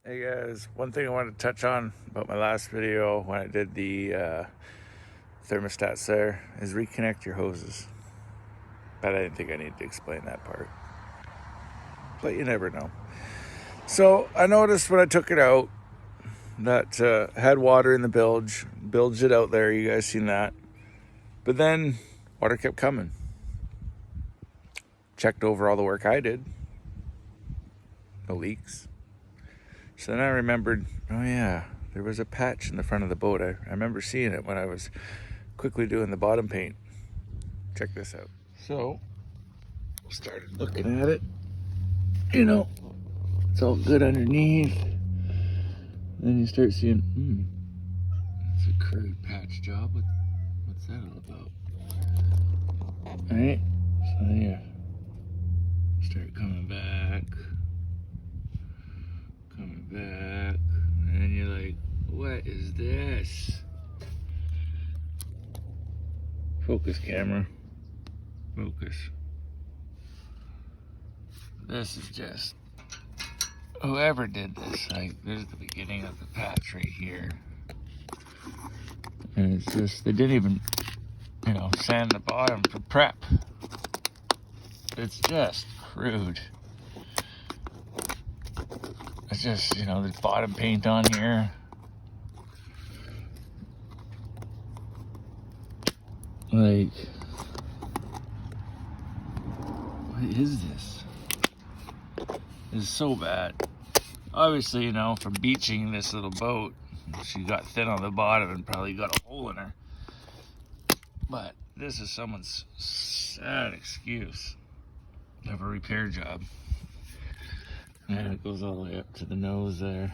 Hey guys, one thing I wanted to touch on about my last video when I did the thermostats there is reconnect your hoses. But I didn't think I needed to explain that part. But you never know. So I noticed when I took it out that had water in the bilged it out there. You guys seen that? But then water kept coming. Checked over all the work I did. No leaks. So then I remembered, oh yeah, there was a patch in the front of the boat. I remember seeing it when I was quickly doing the bottom paint. Check this out. So, started looking at it. You know, it's all good underneath. Then you start seeing, it's a curved patch job. What's that all about? Alright, so then you start coming back, and then you're like, what is this? Focus camera. Focus. This is just, whoever did this, like, there's the beginning of the patch right here. And it's just, they didn't even, sand the bottom for prep. It's just crude. It's just, the bottom paint on here. Like, what is this? This is so bad. Obviously, from beaching this little boat, she got thin on the bottom and probably got a hole in her. But this is someone's sad excuse of a repair job. And it goes all the way up to the nose there.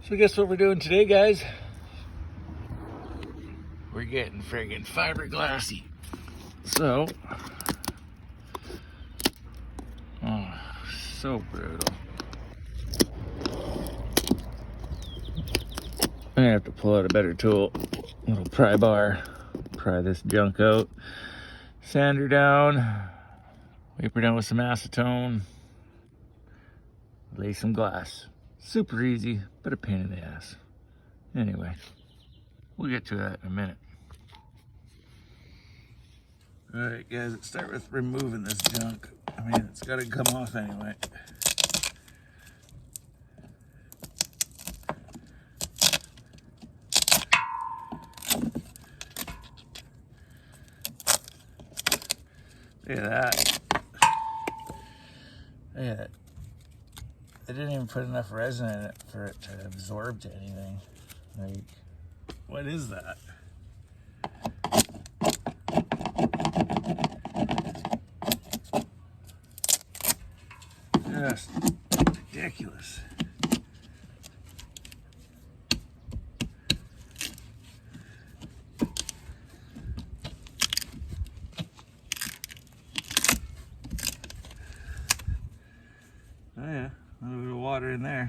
So guess what we're doing today, guys? We're getting friggin' fiberglassy. So, so brutal. I'm gonna have to pull out a better tool. A little pry bar. Pry this junk out. Sand her down. Wipe her down with some acetone. Lay some glass. Super easy, but a pain in the ass. Anyway, we'll get to that in a minute. Alright guys, let's start with removing this junk. I mean, it's gotta come off anyway. Look at that. Look at it. They didn't even put enough resin in it for it to absorb to anything. Like, what is that? Just ridiculous. Oh yeah, a little bit of water in there.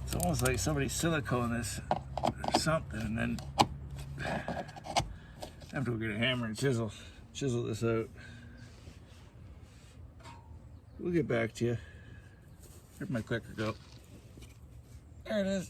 It's almost like somebody siliconed this or something, and then I have to go get a hammer and chisel this out. We'll get back to you. Where'd my clicker go? There it is.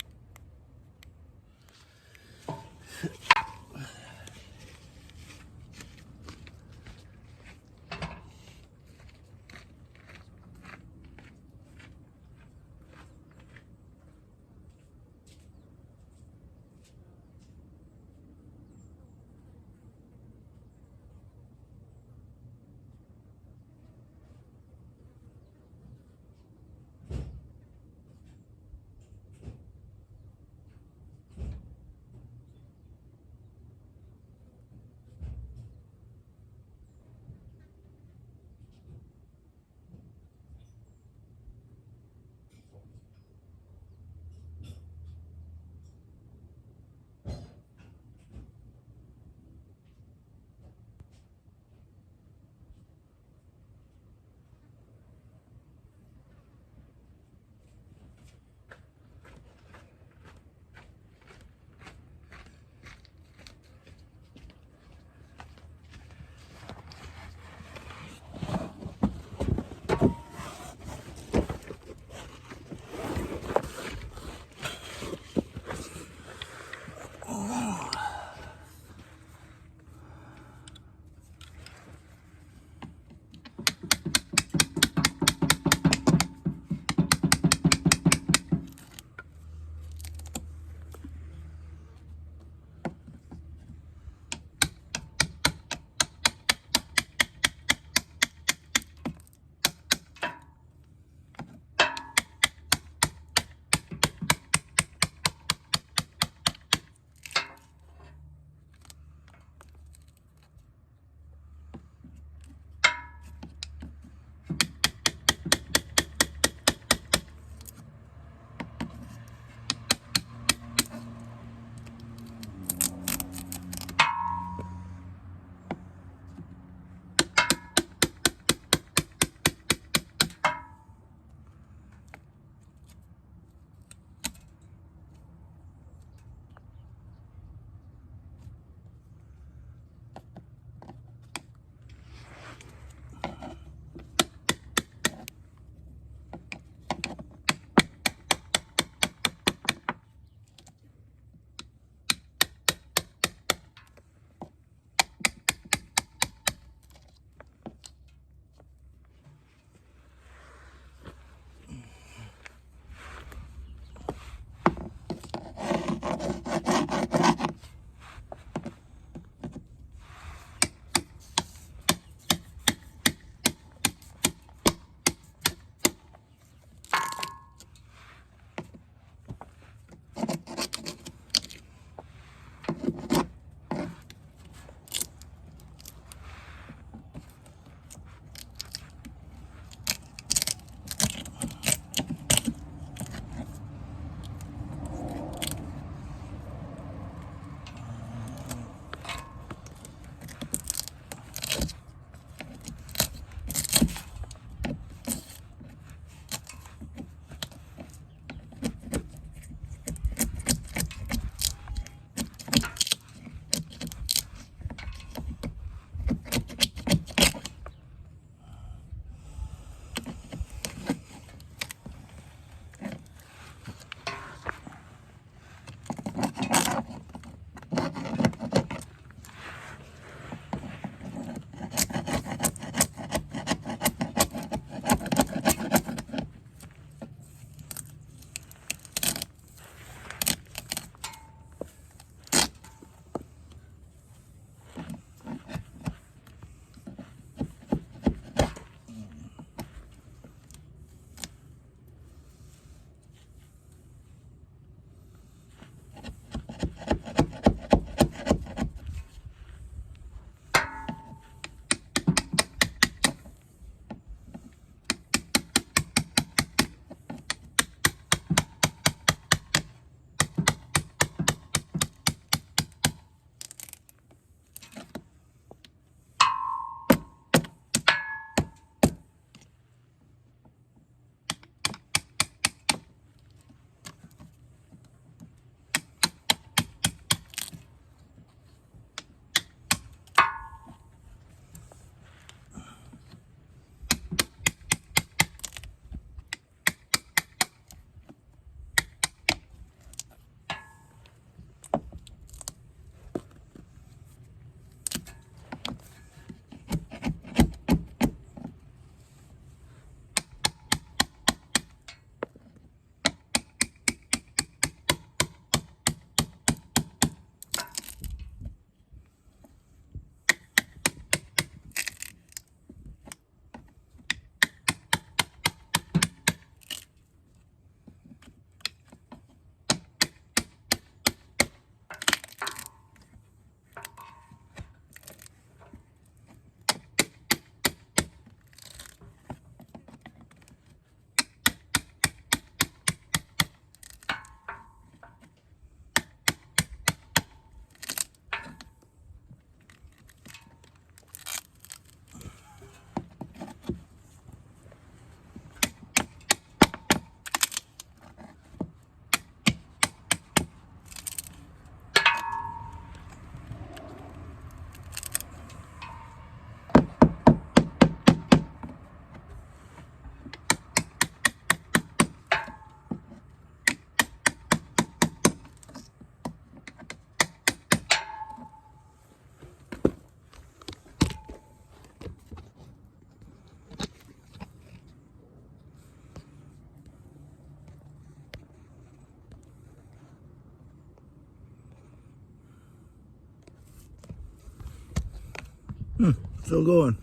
Still going.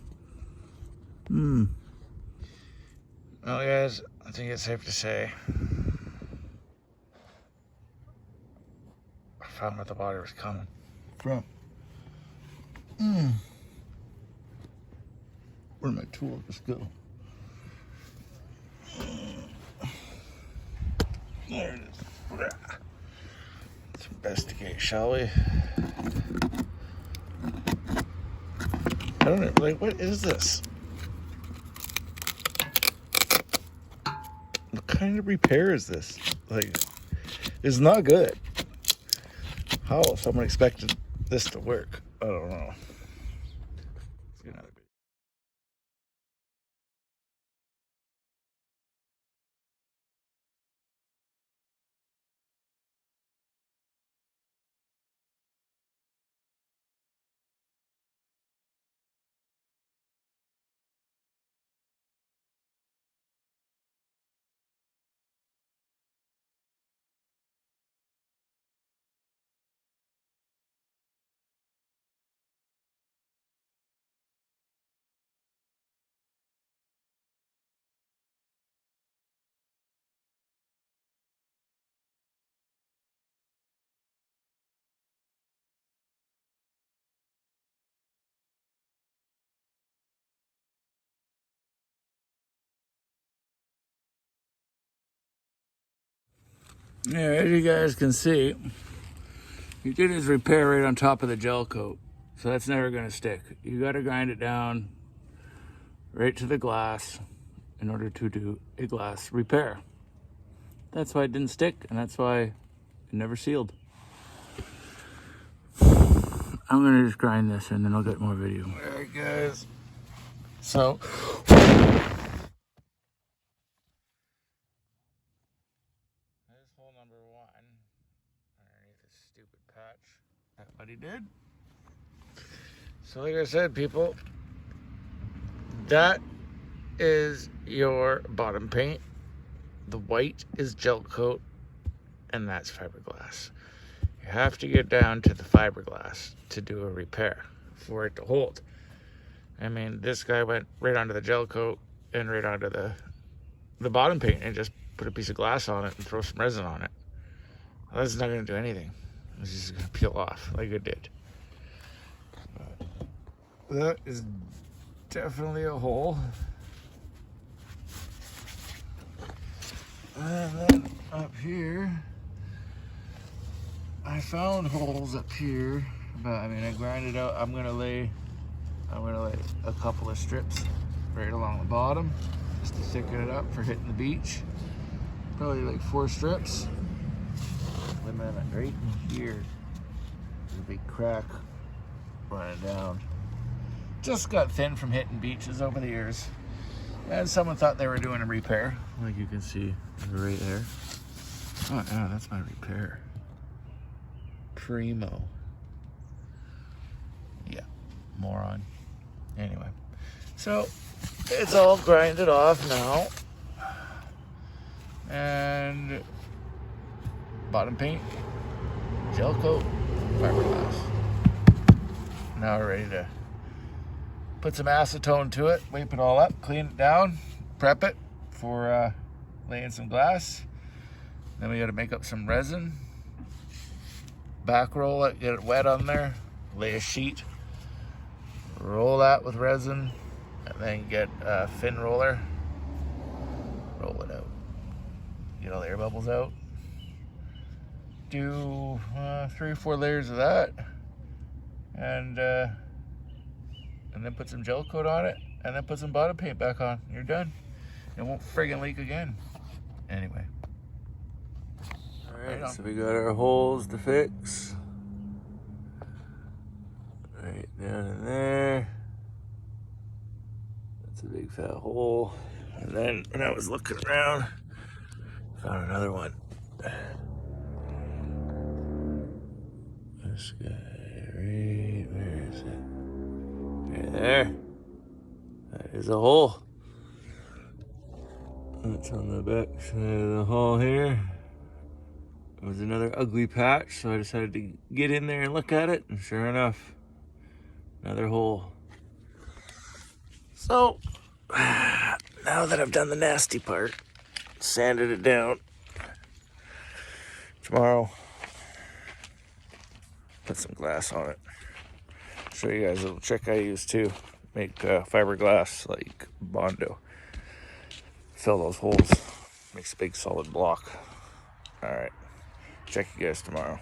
Well, guys, I think it's safe to say I found where the water was coming from. Where'd my tool just go? There it is. Let's investigate, shall we? I don't know, like, what is this? What kind of repair is this? Like, it's not good. How someone expected this to work? I don't know. Let's get another bit. Yeah, as you guys can see, he did his repair right on top of the gel coat. So that's never going to stick. You got to grind it down right to the glass in order to do a glass repair. That's why it didn't stick, and that's why it never sealed. I'm going to just grind this and then I'll get more video. Alright guys, so there's hole number 1 underneath this stupid patch. That's what he did. So like I said, people, that is your bottom paint. The white is gel coat, and that's fiberglass. You have to get down to the fiberglass to do a repair for it to hold. I mean, this guy went right onto the gel coat and right onto the bottom paint and just put a piece of glass on it and throw some resin on it. Well, that's not going to do anything. It's just going to peel off like it did. That is definitely a hole. And then up here, I found holes up here, but I mean, I grinded out. I'm gonna lay a couple of strips right along the bottom just to thicken it up for hitting the beach. Probably like 4 strips. And then right in here, there's a big crack running down. Just got thin from hitting beaches over the years. And someone thought they were doing a repair, like you can see right there. Oh yeah, that's my repair. Primo. Yeah, moron. Anyway, so it's all grinded off now. And bottom paint, gel coat, fiberglass. Now we're ready to put some acetone to it, wipe it all up, clean it down, prep it for laying some glass. Then we got to make up some resin, back roll it, get it wet on there, lay a sheet, roll that with resin, and then get a fin roller, roll it out, get all the air bubbles out. Do 3 or 4 layers of that, and then put some gel coat on it, and then put some bottom paint back on. You're done. It won't friggin' leak again. Anyway. Alright, so we got our holes to fix. Right down in there. That's a big fat hole. And then when I was looking around, found another one. This guy right, where is it? Right there. That is a hole. That's on the back side of the hole here. It was another ugly patch, so I decided to get in there and look at it, and sure enough, another hole. So, now that I've done the nasty part, sanded it down, tomorrow, put some glass on it. Show you guys a little trick I use too. Make fiberglass like Bondo. Fill those holes. Makes a big solid block. Alright. Check you guys tomorrow.